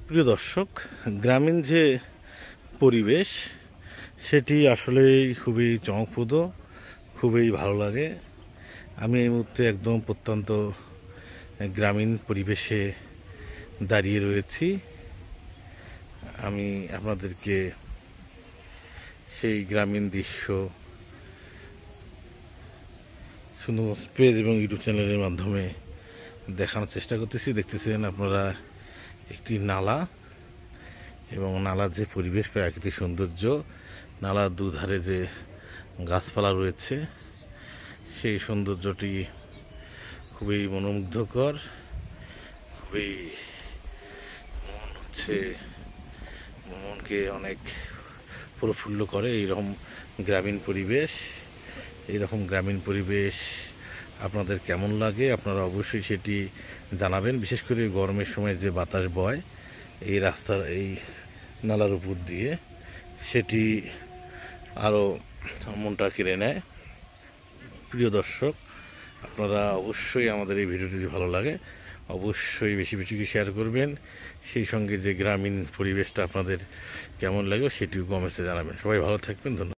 প্রিয় দর্শক, গ্রামীণ যে পরিবেশ সেটি আসলেই খুবই চমকপ্রদ, খুবই ভালো লাগে। আমি এই মুহূর্তে একদম প্রত্যন্ত গ্রামীণ পরিবেশে দাঁড়িয়ে রয়েছি। আমি আপনাদেরকে সেই গ্রামীণ দৃশ্য সুন্দরগঞ্জ পেজ এবং ইউটিউব চ্যানেলের মাধ্যমে দেখানোর চেষ্টা করতেছি। দেখতেছেন আপনারা একটি নালা এবং নালার যে পরিবেশ, প্রাকৃতিক সৌন্দর্য, নালার দুধারে যে গাছপালা রয়েছে সেই সৌন্দর্যটি খুবই মনোমুগ্ধকর, খুবই মনকে অনেক প্রফুল্ল করে। এইরকম গ্রামীণ পরিবেশ আপনাদের কেমন লাগে আপনারা অবশ্যই সেটি জানাবেন। বিশেষ করে গরমের সময় যে বাতাস বয় এই রাস্তার এই নালার উপর দিয়ে, সেটি আরও মনটা কেড়ে নেয়। প্রিয় দর্শক, আপনারা অবশ্যই আমাদের এই ভিডিওটি যদি ভালো লাগে অবশ্যই বেশি বেশি শেয়ার করবেন। সেই সঙ্গে যে গ্রামীণ পরিবেশটা আপনাদের কেমন লাগে সেটিও কমেন্টসে জানাবেন। সবাই ভালো থাকবেন, ধন্যবাদ।